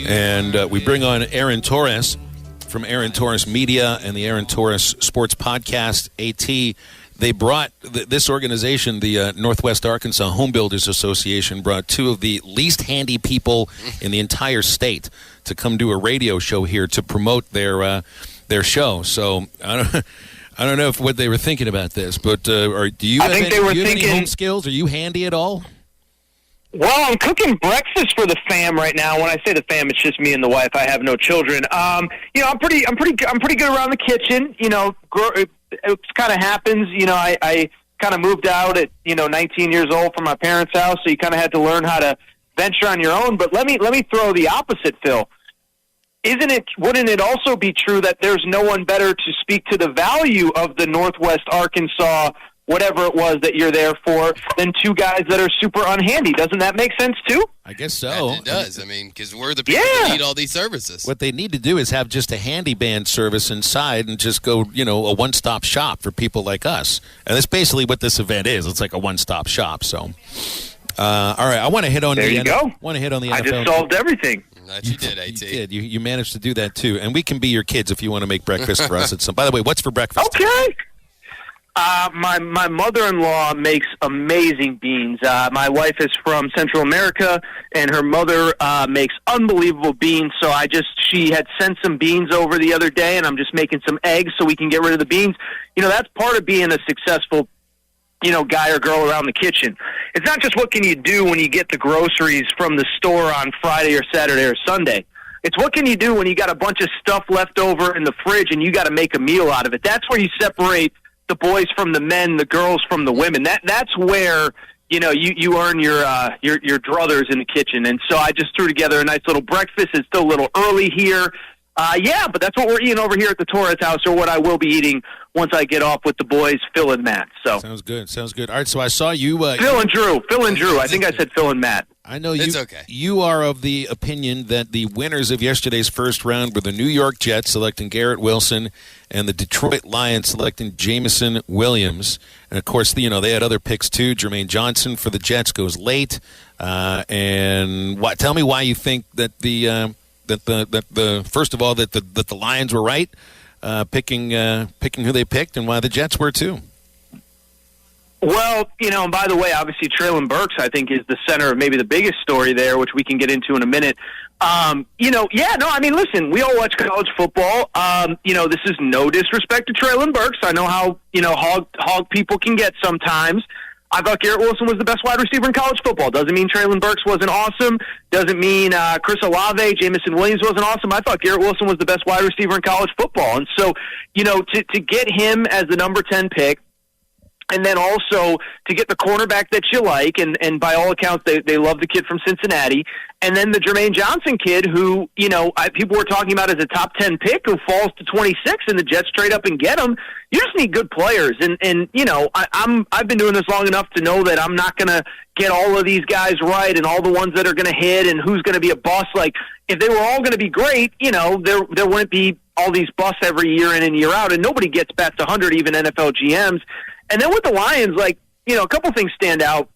And we bring on Aaron Torres from Aaron Torres Media and the Aaron Torres Sports Podcast, AT. They brought this organization, the Northwest Arkansas Home Builders Association, brought two of the least handy people in the entire state to come do a radio show here to promote their show. So I don't know what they were thinking about this, but do you have any home skills? Are you handy at all? Well, I'm cooking breakfast for the fam right now. When I say the fam, it's just me and the wife. I have no children. I'm pretty good around the kitchen. It kind of happens. I kind of moved out at 19 years old from my parents' house, so you kind of had to learn how to venture on your own. But let me throw the opposite, Phil. Wouldn't it also be true that there's no one better to speak to the value of the Northwest Arkansas, whatever it was that you're there for, than two guys that are super unhandy? Doesn't that make sense too? I guess so. It does. Because we're the people that need all these services. What they need to do is have just a handy band service inside and just go, a one-stop shop for people like us. And that's basically what this event is. It's like a one-stop shop. So, all right, I want to hit on there you go. Want to hit on the NFL. I just solved everything. That you did, AT. You did. You managed to do that too. And we can be your kids if you want to make breakfast for us at some. By the way, what's for breakfast? Okay. My mother-in-law makes amazing beans. My wife is from Central America, and her mother makes unbelievable beans. So she had sent some beans over the other day, and I'm just making some eggs so we can get rid of the beans. That's part of being a successful, guy or girl around the kitchen. It's not just what can you do when you get the groceries from the store on Friday or Saturday or Sunday. It's what can you do when you got a bunch of stuff left over in the fridge and you got to make a meal out of it. That's where you separate the boys from the men, the girls from the women. That's where you earn your druthers in the kitchen. And so I just threw together a nice little breakfast. It's still a little early here. But that's what we're eating over here at the Torres house, or what I will be eating once I get off with the boys, Phil and Matt. So sounds good. All right, so I saw you. Phil and Drew. I think I said Phil and Matt. I know you. It's okay. You are of the opinion that the winners of yesterday's first round were the New York Jets selecting Garrett Wilson and the Detroit Lions selecting Jameson Williams. And of course, they had other picks too. Jermaine Johnson for the Jets goes late. And tell me why you think that the first of all that the Lions were right picking who they picked, and why the Jets were too. Well, and by the way, obviously Treylon Burks, I think, is the center of maybe the biggest story there, which we can get into in a minute. Listen, we all watch college football. This is no disrespect to Treylon Burks. I know how, hog people can get sometimes. I thought Garrett Wilson was the best wide receiver in college football. Doesn't mean Treylon Burks wasn't awesome. Doesn't mean Chris Olave, Jameson Williams wasn't awesome. I thought Garrett Wilson was the best wide receiver in college football. And so, to get him as the number 10 pick, and then also to get the cornerback that you like, and by all accounts, they love the kid from Cincinnati. And then the Jermaine Johnson kid who, people were talking about as a top 10 pick who falls to 26, and the Jets trade up and get him. You just need good players. And I've been doing this long enough to know that I'm not going to get all of these guys right and all the ones that are going to hit and who's going to be a bust. Like, if they were all going to be great, there wouldn't be all these busts every year in and year out, and nobody gets past 100, even NFL GMs. And then with the Lions, a couple things stand out.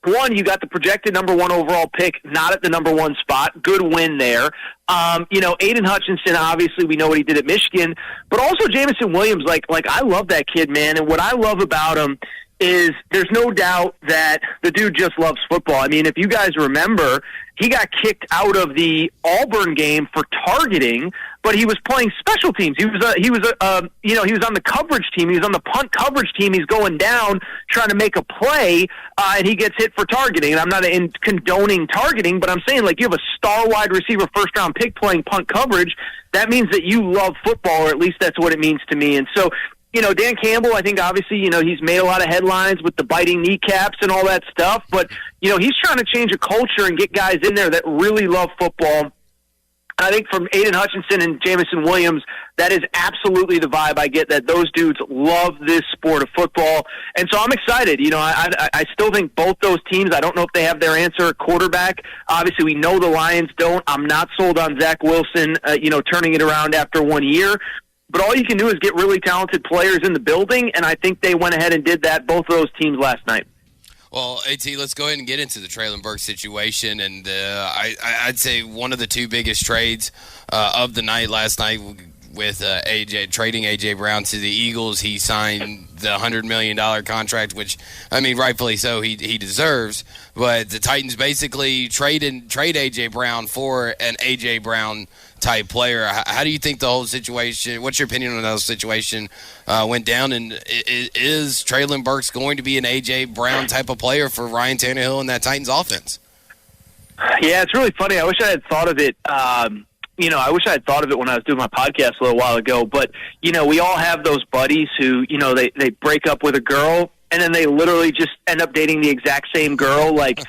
One, you got the projected number 1 overall pick, not at the number 1 spot. Good win there. Aiden Hutchinson, obviously, we know what he did at Michigan. But also Jameson Williams, I love that kid, man. And what I love about him is there's no doubt that the dude just loves football. I mean, if you guys remember, he got kicked out of the Auburn game for targeting, but he was playing special teams. He was on the coverage team. He was on the punt coverage team. He's going down trying to make a play, and he gets hit for targeting. And I'm not condoning targeting, but I'm saying, you have a star wide receiver first-round pick playing punt coverage. That means that you love football, or at least that's what it means to me. And so, Dan Campbell, I think obviously, he's made a lot of headlines with the biting kneecaps and all that stuff, but, he's trying to change a culture and get guys in there that really love football. I think from Aiden Hutchinson and Jameson Williams, that is absolutely the vibe I get, that those dudes love this sport of football. And so I'm excited. I still think both those teams, I don't know if they have their answer at quarterback. Obviously, we know the Lions don't. I'm not sold on Zach Wilson, turning it around after 1 year. But all you can do is get really talented players in the building, and I think they went ahead and did that, both of those teams last night. Well, AT, let's go ahead and get into the Treylon Burks situation. And I'd say one of the two biggest trades of the night last night with trading A.J. Brown to the Eagles. He signed the $100 million contract, which, I mean, rightfully so, he deserves. But the Titans basically trade A.J. Brown for an A.J. Brown type player. How do you think the whole situation, what's your opinion on the whole situation went down? And is Treylon Burks going to be an A.J. Brown type of player for Ryan Tannehill and that Titans offense? Yeah, it's really funny. I wish I had thought of it. I wish I had thought of it when I was doing my podcast a little while ago. But, we all have those buddies who, they break up with a girl and then they literally just end up dating the exact same girl, like,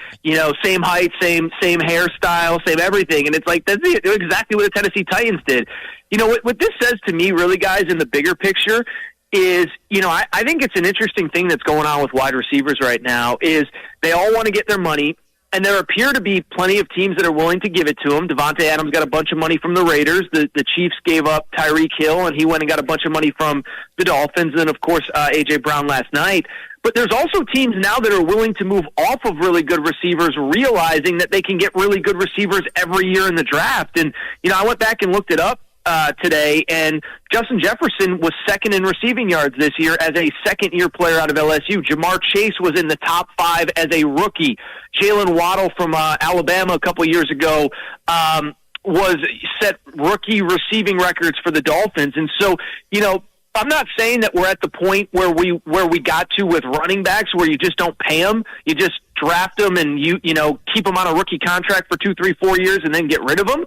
same height, same hairstyle, same everything. And it's like, that's exactly what the Tennessee Titans did. What this says to me, really, guys, in the bigger picture is, I think it's an interesting thing that's going on with wide receivers right now is they all want to get their money. And there appear to be plenty of teams that are willing to give it to him. Devontae Adams got a bunch of money from the Raiders. The Chiefs gave up Tyreek Hill, and he went and got a bunch of money from the Dolphins. And, of course, A.J. Brown last night. But there's also teams now that are willing to move off of really good receivers, realizing that they can get really good receivers every year in the draft. And, I went back and looked it up today, and Justin Jefferson was second in receiving yards this year as a second-year player out of LSU. Jamar Chase was in the top 5 as a rookie. Jalen Waddle from Alabama a couple years ago was set rookie receiving records for the Dolphins. And so, I'm not saying that we're at the point where we got to with running backs where you just don't pay them. You just draft them and you keep them on a rookie contract for 2, 3, 4 years and then get rid of them.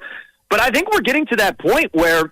But I think we're getting to that point where,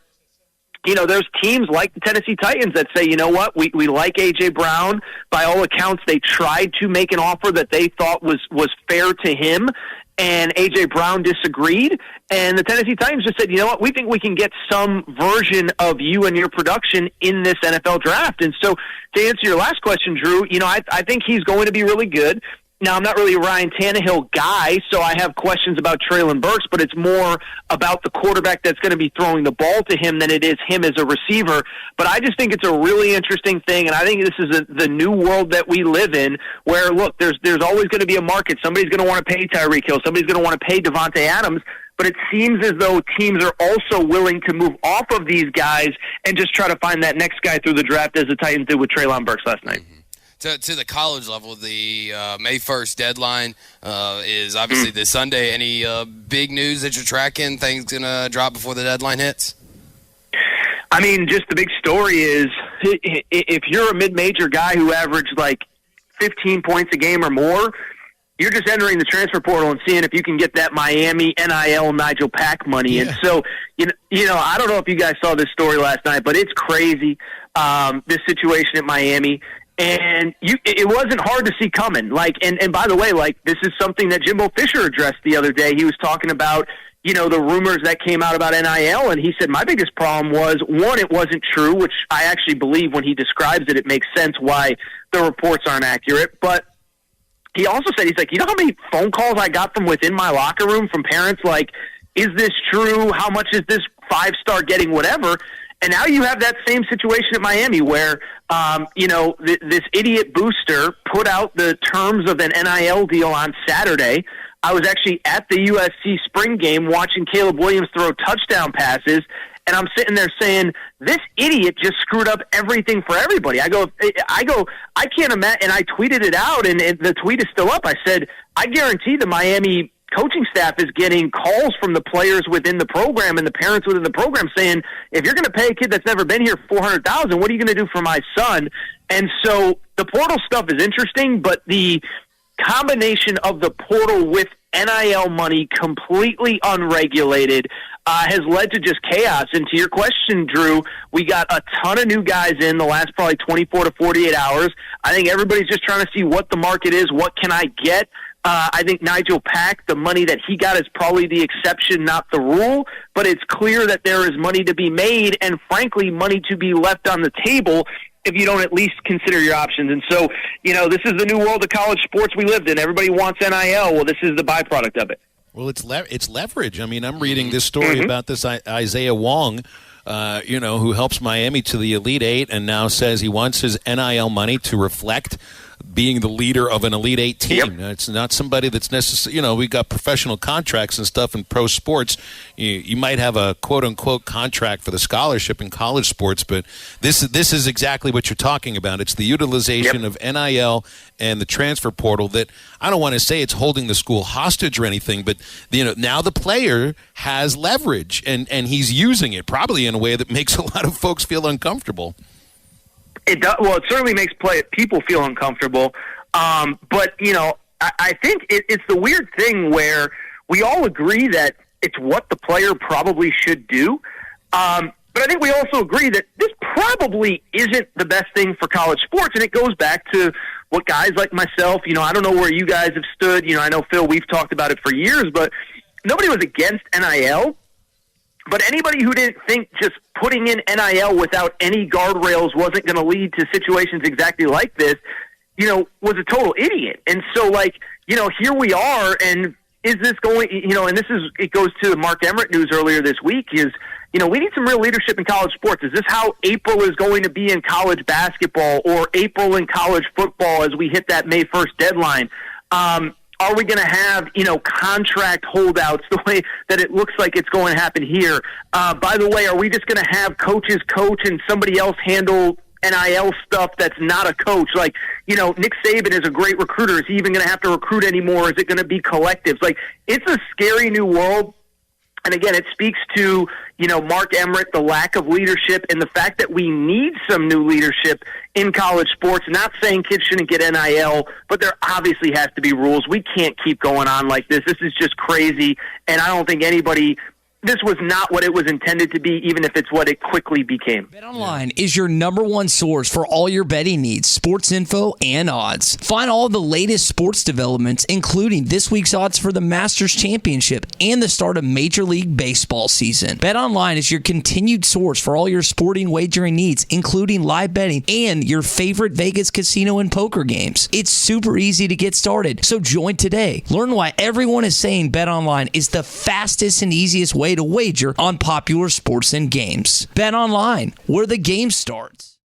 there's teams like the Tennessee Titans that say, you know what, we like A.J. Brown. By all accounts, they tried to make an offer that they thought was fair to him, and A.J. Brown disagreed. And the Tennessee Titans just said, you know what, we think we can get some version of you and your production in this NFL draft. And so to answer your last question, Drew, I think he's going to be really good. Now, I'm not really a Ryan Tannehill guy, so I have questions about Treylon Burks, but it's more about the quarterback that's going to be throwing the ball to him than it is him as a receiver. But I just think it's a really interesting thing, and I think this is the new world that we live in where, look, there's always going to be a market. Somebody's going to want to pay Tyreek Hill. Somebody's going to want to pay Devontae Adams. But it seems as though teams are also willing to move off of these guys and just try to find that next guy through the draft as the Titans did with Treylon Burks last night. To the college level, the May 1st deadline is obviously this Sunday. Any big news that you're tracking? Things going to drop before the deadline hits? I mean, just the big story is if you're a mid-major guy who averaged like 15 points a game or more, you're just entering the transfer portal and seeing if you can get that Miami NIL Nigel Pack money. Yeah. And so, I don't know if you guys saw this story last night, but it's crazy, this situation at Miami. And it wasn't hard to see coming. And by the way, this is something that Jimbo Fisher addressed the other day. He was talking about, the rumors that came out about NIL, and he said my biggest problem was, one, it wasn't true, which I actually believe when he describes it, it makes sense why the reports aren't accurate. But he also said, he's like, you know how many phone calls I got from within my locker room from parents like, is this true? How much is this 5-star getting, whatever? And now you have that same situation at Miami where, this idiot booster put out the terms of an NIL deal on Saturday. I was actually at the USC spring game watching Caleb Williams throw touchdown passes, and I'm sitting there saying, this idiot just screwed up everything for everybody. I go, I can't imagine, and I tweeted it out, and the tweet is still up. I said, I guarantee the Miami coaching staff is getting calls from the players within the program and the parents within the program saying, if you're going to pay a kid that's never been here $400,000, what are you going to do for my son? And so the portal stuff is interesting, but the combination of the portal with NIL money completely unregulated has led to just chaos. And to your question, Drew, we got a ton of new guys in the last probably 24 to 48 hours. I think everybody's just trying to see what the market is, what can I get. I think Nigel Pack, the money that he got is probably the exception, not the rule, but it's clear that there is money to be made and, frankly, money to be left on the table if you don't at least consider your options. And so, this is the new world of college sports we lived in. Everybody wants NIL. Well, this is the byproduct of it. Well, it's leverage. I mean, I'm reading this story about this Isaiah Wong, who helps Miami to the Elite Eight and now says he wants his NIL money to reflect being the leader of an Elite Eight team. Yep. It's not somebody that's necessarily, we got professional contracts and stuff in pro sports. You might have a quote-unquote contract for the scholarship in college sports, but this is exactly what you're talking about. It's the utilization of NIL and the transfer portal that I don't want to say it's holding the school hostage or anything, but now the player has leverage, and he's using it probably in a way that makes a lot of folks feel uncomfortable. It does. Well, it certainly makes people feel uncomfortable. But I think it's the weird thing where we all agree that it's what the player probably should do. But I think we also agree that this probably isn't the best thing for college sports, and it goes back to what guys like myself, I don't know where you guys have stood. I know, Phil, we've talked about it for years, but nobody was against NIL. But anybody who didn't think just putting in NIL without any guardrails wasn't going to lead to situations exactly like this, was a total idiot. And so, here we are, and is this going, and it goes to the Mark Emmert news earlier this week, is, we need some real leadership in college sports. Is this how April is going to be in college basketball or April in college football as we hit that May 1st deadline? Are we going to have, contract holdouts the way that it looks like it's going to happen here? By the way, are we just going to have coaches coach and somebody else handle NIL stuff that's not a coach? Nick Saban is a great recruiter. Is he even going to have to recruit anymore? Is it going to be collectives? It's a scary new world. And again, it speaks to, Mark Emmert, the lack of leadership, and the fact that we need some new leadership in college sports. Not saying kids shouldn't get NIL, but there obviously has to be rules. We can't keep going on like this. This is just crazy, and I don't think this was not what it was intended to be, even if it's what it quickly became. BetOnline is your number one source for all your betting needs, sports info, and odds. Find all the latest sports developments, including this week's odds for the Masters Championship and the start of Major League Baseball season. BetOnline is your continued source for all your sporting wagering needs, including live betting and your favorite Vegas casino and poker games. It's super easy to get started, so join today. Learn why everyone is saying BetOnline is the fastest and easiest way to wager on popular sports and games. Bet online, where the game starts.